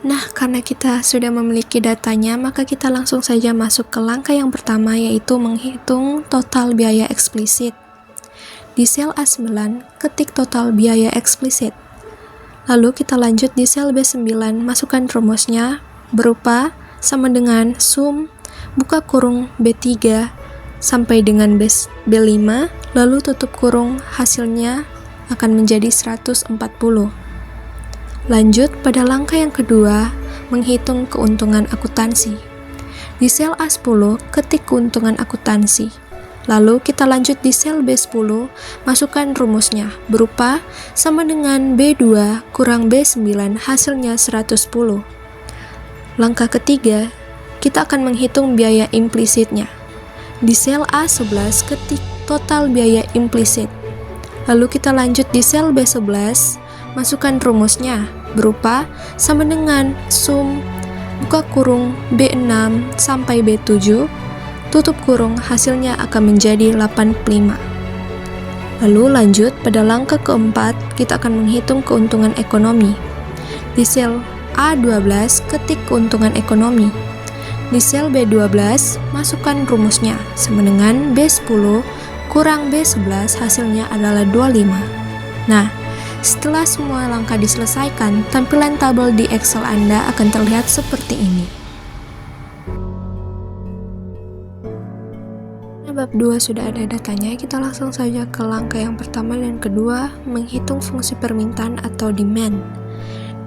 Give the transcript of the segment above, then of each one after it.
Nah, karena kita sudah memiliki datanya, maka kita langsung saja masuk ke langkah yang pertama, yaitu menghitung total biaya eksplisit. Di sel A9, ketik total biaya eksplisit. Lalu kita lanjut di sel B9, masukkan rumusnya berupa sama dengan sum buka kurung B3 sampai dengan B5, lalu tutup kurung, hasilnya akan menjadi 140. Lanjut pada langkah yang kedua, menghitung keuntungan akuntansi. Di sel A10, ketik keuntungan akuntansi. Lalu kita lanjut di sel B10, masukkan rumusnya berupa sama dengan B2 kurang B9, hasilnya 110. Langkah ketiga, kita akan menghitung biaya implisitnya. Di sel A11, ketik total biaya implisit. Lalu kita lanjut di sel B11, masukkan rumusnya berupa sama dengan sum buka kurung B6 sampai B7, tutup kurung, hasilnya akan menjadi 85. Lalu lanjut pada langkah keempat, kita akan menghitung keuntungan ekonomi. Di sel A12, ketik keuntungan ekonomi. Di sel B12, masukkan rumusnya sama dengan B10 kurang B11, hasilnya adalah 25. Nah, setelah semua langkah diselesaikan, tampilan tabel di Excel Anda akan terlihat seperti ini. Bab 2 sudah ada datanya, kita langsung saja ke langkah yang pertama dan kedua, menghitung fungsi permintaan atau demand.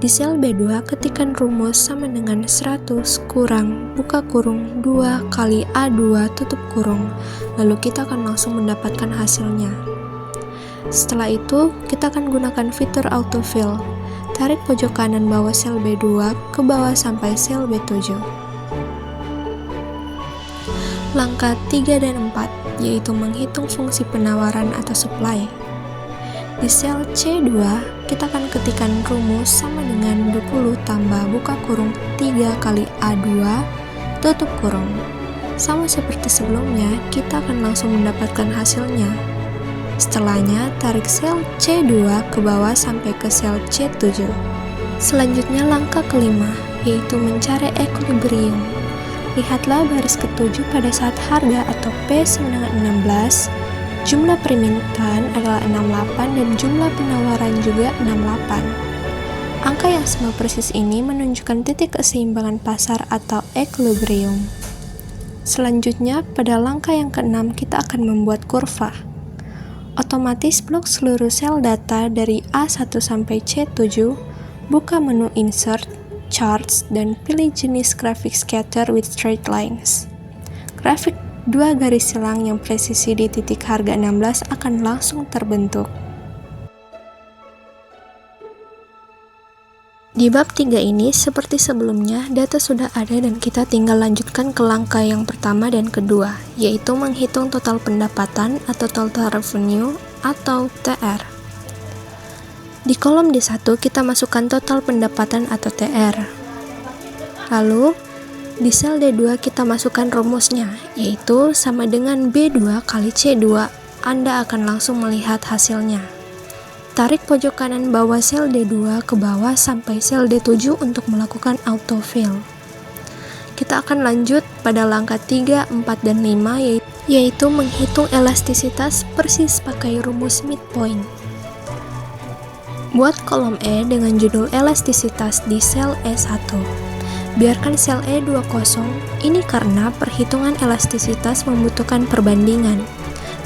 Di sel B2, ketikkan rumus sama dengan 100 kurang buka kurung 2 kali A2 tutup kurung, lalu kita akan langsung mendapatkan hasilnya. Setelah itu, kita akan gunakan fitur autofill. Tarik pojok kanan bawah sel B2 ke bawah sampai sel B7. Langkah 3 dan 4, yaitu menghitung fungsi penawaran atau supply. Di sel C2, kita akan ketikkan rumus sama dengan 20 tambah buka kurung 3 kali A2 tutup kurung. Sama seperti sebelumnya, kita akan langsung mendapatkan hasilnya. Setelahnya, tarik sel C2 ke bawah sampai ke sel C7. Selanjutnya langkah kelima, yaitu mencari equilibrium. Lihatlah baris ketujuh pada saat harga atau P sama dengan 16, jumlah permintaan adalah 68 dan jumlah penawaran juga 68. Angka yang sama persis ini menunjukkan titik keseimbangan pasar atau equilibrium. Selanjutnya, pada langkah yang keenam kita akan membuat kurva. Otomatis blok seluruh sel data dari A1 sampai C7, buka menu Insert, Charts, dan pilih jenis grafik Scatter with Straight Lines. Grafik 2 garis silang yang presisi di titik harga 16 akan langsung terbentuk. Di bab 3 ini, seperti sebelumnya, data sudah ada dan kita tinggal lanjutkan ke langkah yang pertama dan kedua, yaitu menghitung total pendapatan atau total revenue atau TR. Di kolom D1 kita masukkan total pendapatan atau TR. Lalu, di sel D2 kita masukkan rumusnya, yaitu sama dengan B2 kali C2. Anda akan langsung melihat hasilnya. Tarik pojok kanan bawah sel D2 ke bawah sampai sel D7 untuk melakukan autofill. Kita akan lanjut pada langkah 3, 4, dan 5, yaitu menghitung elastisitas persis pakai rumus midpoint. Buat kolom E dengan judul elastisitas di sel E1. Biarkan sel E2 kosong, ini karena perhitungan elastisitas membutuhkan perbandingan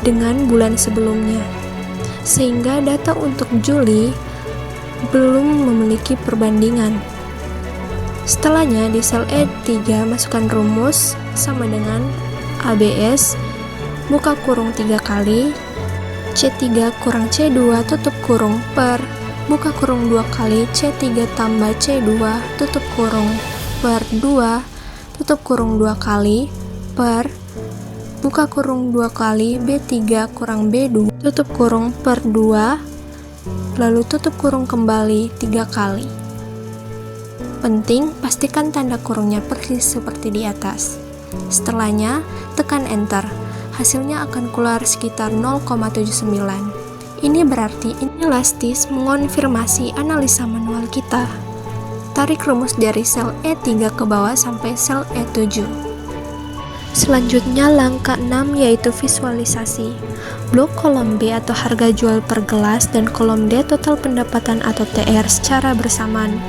dengan bulan sebelumnya, sehingga data untuk Juli belum memiliki perbandingan. Setelahnya di sel E3 masukkan rumus sama dengan ABS buka kurung 3 kali C3 kurang C2 tutup kurung per buka kurung 2 kali C3 tambah C2 tutup kurung per 2 tutup kurung 2 kali per buka kurung 2 kali B3 kurang B2 tutup kurung per 2 lalu tutup kurung kembali 3 kali. Penting, pastikan tanda kurungnya persis seperti di atas. Setelahnya, tekan enter. Hasilnya akan keluar sekitar 0,79. Ini berarti inelastis mengonfirmasi analisa manual kita. tarik rumus dari sel E3 ke bawah sampai sel E7. Selanjutnya langkah 6 yaitu visualisasi. Blok kolom B atau harga jual per gelas dan kolom D total pendapatan atau TR secara bersamaan.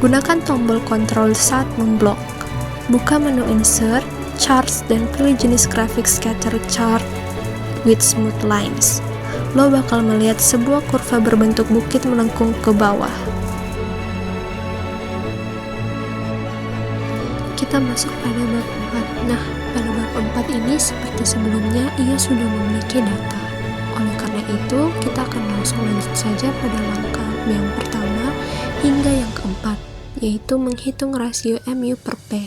Gunakan tombol kontrol saat memblok. Buka menu insert, charts, dan pilih jenis grafik scatter chart with smooth lines. Lo bakal melihat sebuah kurva berbentuk bukit melengkung ke bawah. Kita masuk pada bab 4. Nah, pada bab 4 ini seperti sebelumnya, ia sudah memiliki data. Oleh karena itu, kita akan langsung lanjut saja pada langkah yang pertama hingga yang keempat, yaitu menghitung rasio MU per P.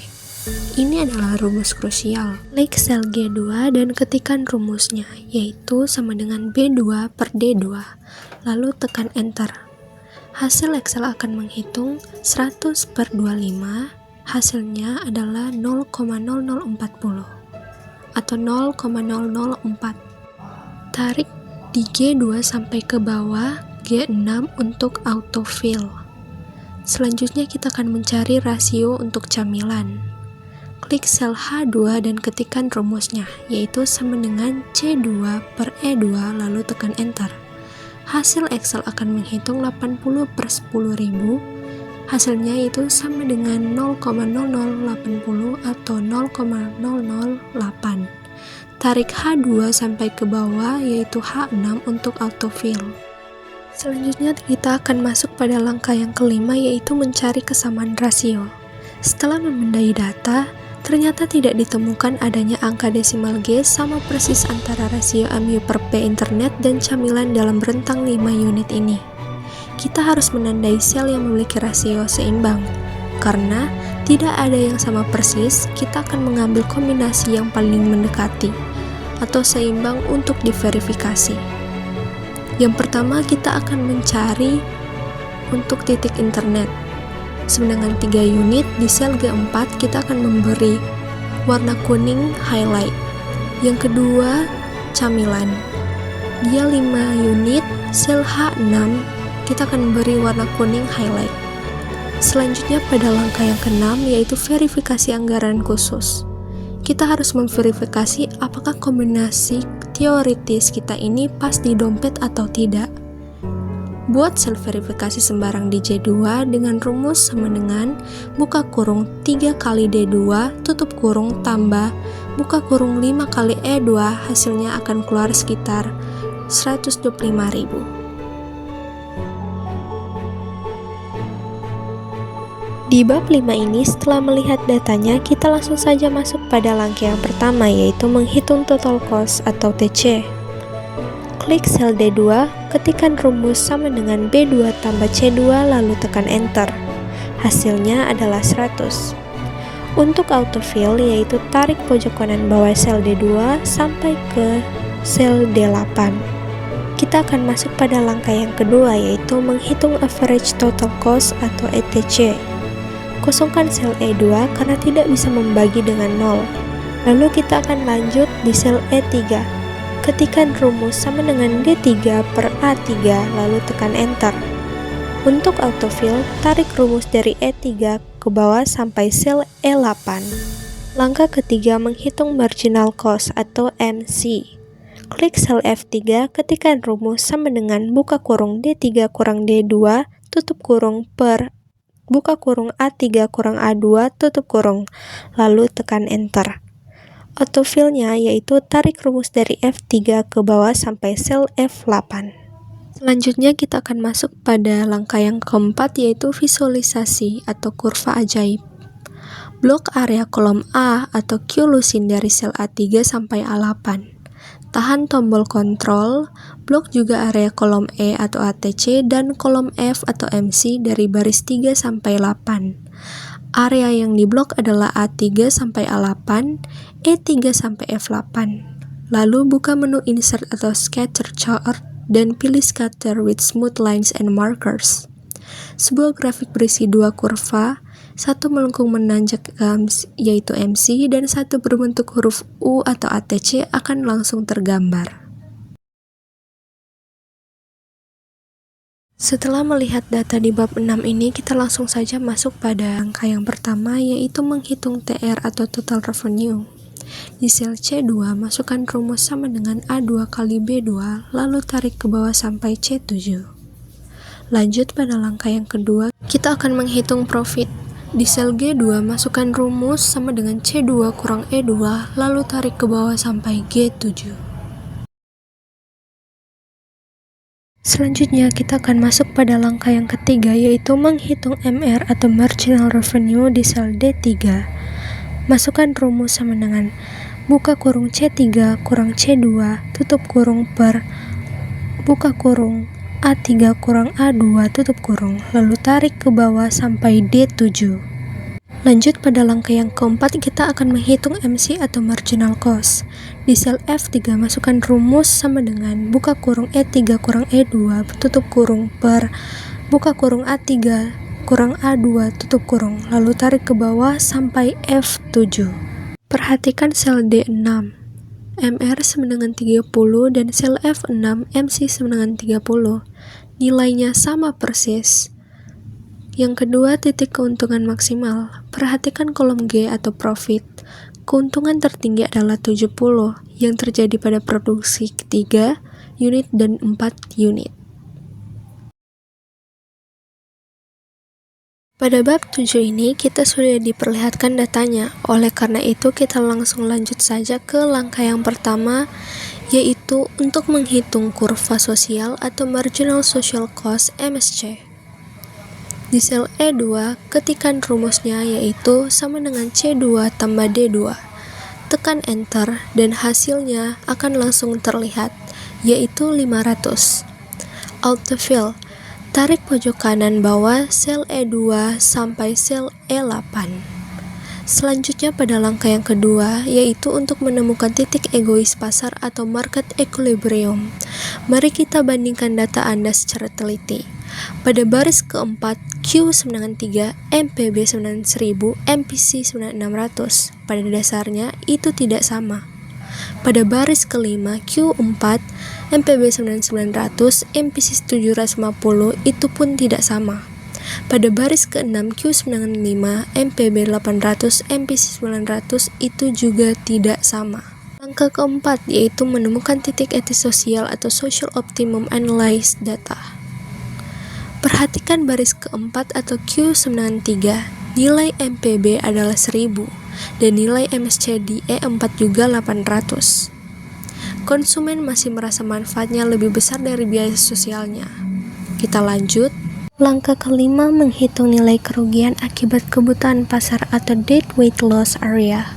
Ini adalah rumus krusial. Klik sel G2 dan ketikkan rumusnya, yaitu sama dengan B2 per D2, lalu tekan Enter. Hasil Excel akan menghitung 100 per 25, hasilnya adalah 0,0040 atau 0,004. Tarik di G2 sampai ke bawah, G6 untuk autofill. Selanjutnya kita akan mencari rasio untuk camilan. Klik sel H2 dan ketikkan rumusnya, yaitu sama dengan C2 per E2 lalu tekan Enter. Hasil Excel akan menghitung 80 per 10.000, hasilnya itu sama dengan 0,0080 atau 0,008. Tarik H2 sampai ke bawah, yaitu H6 untuk autofill. Selanjutnya kita akan masuk pada langkah yang kelima, yaitu mencari kesamaan rasio. Setelah memindai data, ternyata tidak ditemukan adanya angka desimal G sama persis antara rasio MU per P internet dan camilan dalam rentang 5 unit ini. Kita harus menandai sel yang memiliki rasio seimbang. Karena tidak ada yang sama persis, kita akan mengambil kombinasi yang paling mendekati atau seimbang untuk diverifikasi. Yang pertama, kita akan mencari untuk titik internet. Dengan 3 unit, di sel G4 kita akan memberi warna kuning highlight. Yang kedua, camilan. Dia 5 unit, sel H6 kita akan memberi warna kuning highlight. Selanjutnya pada langkah yang keenam, yaitu verifikasi anggaran khusus. Kita harus memverifikasi apakah kombinasi teoritis kita ini pas di dompet atau tidak. Buat sel verifikasi sembarang di J2 dengan rumus sama dengan buka kurung 3 kali D2 tutup kurung tambah buka kurung 5 kali E2, hasilnya akan keluar sekitar 125.000. Di bab 5 ini, setelah melihat datanya, kita langsung saja masuk pada langkah yang pertama, yaitu menghitung total cost atau TC. Klik sel D2, ketikkan rumus sama dengan B2 tambah C2 lalu tekan Enter. Hasilnya adalah 100. Untuk autofill, yaitu tarik pojok kanan bawah sel D2 sampai ke sel D8. Kita akan masuk pada langkah yang kedua, yaitu menghitung average total cost atau ETC. Kosongkan sel E2 karena tidak bisa membagi dengan 0. Lalu kita akan lanjut di sel E3. Ketikkan rumus sama dengan D3 per A3 lalu tekan Enter. Untuk autofill, tarik rumus dari E3 ke bawah sampai sel E8. Langkah ketiga menghitung marginal cost atau MC. Klik sel F3, ketikkan rumus sama dengan buka kurung D3 kurang D2 tutup kurung per buka kurung A3 kurang A2 tutup kurung, lalu tekan Enter. Autofill-nya yaitu tarik rumus dari F3 ke bawah sampai sel F8. Selanjutnya kita akan masuk pada langkah yang keempat, yaitu visualisasi atau kurva ajaib. Blok area kolom A atau Q lusin dari sel A3 sampai A8. Tahan tombol kontrol, blok juga area kolom E atau ATC dan kolom F atau MC dari baris 3 sampai 8. Area yang diblok adalah A3 sampai A8, E3 sampai F8. Lalu buka menu insert atau scatter chart dan pilih scatter with smooth lines and markers. Sebuah grafik berisi 2 kurva, satu melengkung menanjak yaitu MC dan satu berbentuk huruf U atau ATC akan langsung tergambar. Setelah melihat data di bab 6 ini, kita langsung saja masuk pada angka yang pertama, yaitu menghitung TR atau total revenue. Di sel C2, masukkan rumus sama dengan A2 kali B2, lalu tarik ke bawah sampai C7. Lanjut pada langkah yang kedua, kita akan menghitung profit. Di sel G2, masukkan rumus sama dengan C2 kurang E2, lalu tarik ke bawah sampai G7. Selanjutnya, kita akan masuk pada langkah yang ketiga, yaitu menghitung MR atau Marginal Revenue di sel D3. Masukkan rumus sama dengan buka kurung C3 kurang C2 tutup kurung per buka kurung A3 kurang A2 tutup kurung, lalu tarik ke bawah sampai D7. Lanjut pada langkah yang keempat, kita akan menghitung MC atau marginal cost. Di sel F3, masukkan rumus sama dengan buka kurung E3 kurang E2 tutup kurung per buka kurung A3 kurang A2 tutup kurung, lalu tarik ke bawah sampai F7. Perhatikan sel D6, MR sama dengan 30 dan sel F6 MC sama dengan 30. Nilainya sama persis. Yang kedua, titik keuntungan maksimal. Perhatikan kolom G atau profit. Keuntungan tertinggi adalah 70 yang terjadi pada produksi 3 unit dan 4 unit. Pada bab 7 ini kita sudah diperlihatkan datanya. Oleh karena itu kita langsung lanjut saja ke langkah yang pertama, yaitu untuk menghitung kurva sosial atau marginal social cost MSC. Di sel E2, ketikkan rumusnya yaitu sama dengan C2 tambah D2. Tekan enter dan hasilnya akan langsung terlihat, yaitu 500. Autofill, tarik pojok kanan bawah sel E2 sampai sel E8. Selanjutnya pada langkah yang kedua, yaitu untuk menemukan titik egois pasar atau market equilibrium. Mari kita bandingkan data Anda secara teliti. Pada baris keempat, Q sama dengan 3, MPB sama dengan 1000, MPC sama dengan 600. Pada dasarnya, itu tidak sama. Pada baris kelima, Q4, MPB sama dengan 900, MPC 750, itu pun tidak sama. Pada baris ke-6, Q sama dengan 5, MPB 800, MPC 900, itu juga tidak sama. Langkah keempat, yaitu menemukan titik etis sosial atau social optimum analyze data. Perhatikan baris keempat atau Q sama dengan 3, nilai MPB adalah 1000, dan nilai MSC di E4 juga 800. Konsumen masih merasa manfaatnya lebih besar dari biaya sosialnya. Kita lanjut. Langkah kelima, menghitung nilai kerugian akibat kebutuhan pasar atau deadweight loss area.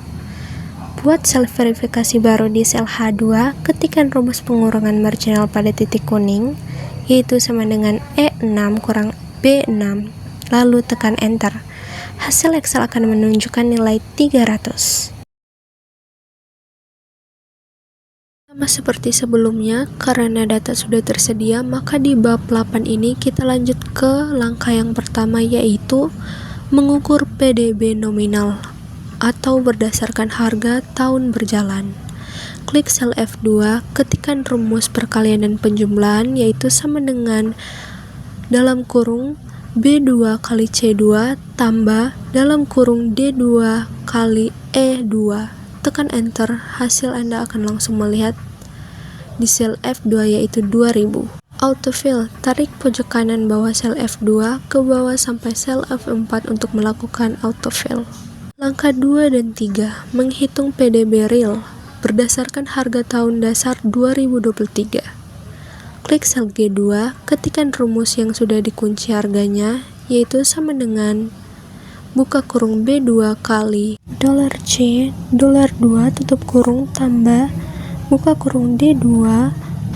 Buat sel verifikasi baru di sel H2, ketikkan rumus pengurangan marginal pada titik kuning, yaitu sama dengan E6 kurang B6, lalu tekan enter. Hasil Excel akan menunjukkan nilai 300. Sama seperti sebelumnya, karena data sudah tersedia, maka di bab 8 ini kita lanjut ke langkah yang pertama, yaitu mengukur PDB nominal atau berdasarkan harga tahun berjalan. Klik sel F2, ketikkan rumus perkalian dan penjumlahan, yaitu sama dengan dalam kurung B2 kali C2 tambah dalam kurung D2 kali E2. Tekan enter, hasil Anda akan langsung melihat di sel F2 yaitu 2000. Autofill, tarik pojok kanan bawah sel F2 ke bawah sampai sel F4 untuk melakukan autofill. Langkah 2 dan 3, menghitung PDB real berdasarkan harga tahun dasar 2023. Klik sel G2, ketikkan rumus yang sudah dikunci harganya, yaitu sama dengan buka kurung B2 kali $C, $2 tutup kurung tambah buka kurung D2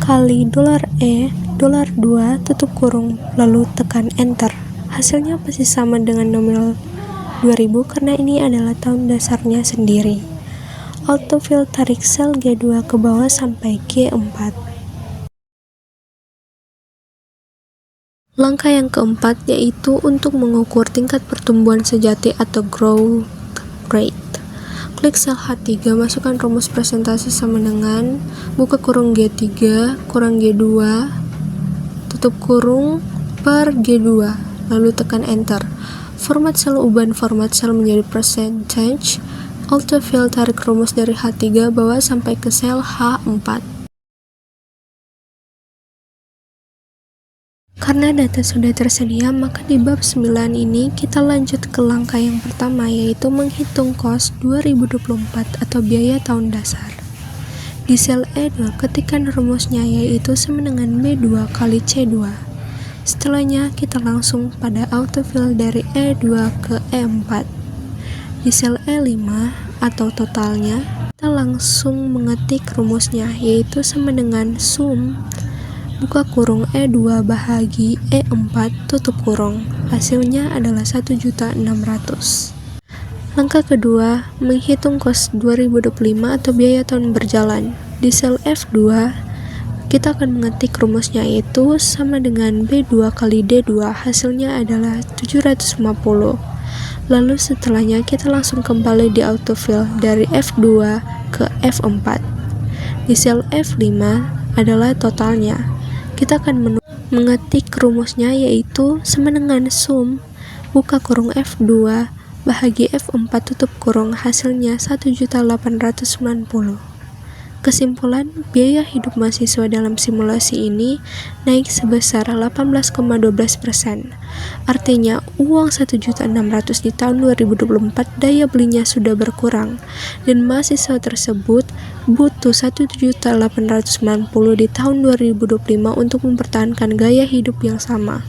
kali $E, $2 tutup kurung, lalu tekan enter. Hasilnya pasti sama dengan nominal 2000 karena ini adalah tahun dasarnya sendiri. Autofill, tarik sel G2 ke bawah sampai G4. Langkah yang keempat yaitu untuk mengukur tingkat pertumbuhan sejati atau growth rate. Klik sel H3, masukkan rumus presentasi sama dengan buka kurung G3 kurang G2 tutup kurung per G2, lalu tekan enter. Format sel ubah format sel menjadi percentage. Autofill tarik rumus dari H3 bawa sampai ke sel H4. Karena data sudah tersedia, maka di bab 9 ini kita lanjut ke langkah yang pertama, yaitu menghitung kos 2024 atau biaya tahun dasar. Di sel E2, ketikkan rumusnya, yaitu sama dengan B2 kali C2. Setelahnya, kita langsung pada autofill dari E2 ke E4. Di sel E5 atau totalnya, kita langsung mengetik rumusnya, yaitu sama dengan sum buka kurung E2 bahagi E4 tutup kurung. Hasilnya adalah 1.600.000. Langkah kedua, menghitung kos 2025 atau biaya tahun berjalan. Di sel F2, kita akan mengetik rumusnya, yaitu sama dengan B2 kali D2, hasilnya adalah 750. Lalu setelahnya kita langsung kembali di autofill dari F2 ke F4. Di sel F5 adalah totalnya. Kita akan mengetik rumusnya, yaitu sama dengan sum buka kurung F2 bahagi F4 tutup kurung, hasilnya 1.890.000. Kesimpulan, biaya hidup mahasiswa dalam simulasi ini naik sebesar 18,12%. Artinya, uang 1.600.000 di tahun 2024 daya belinya sudah berkurang, dan mahasiswa tersebut butuh 1.890.000 di tahun 2025 untuk mempertahankan gaya hidup yang sama.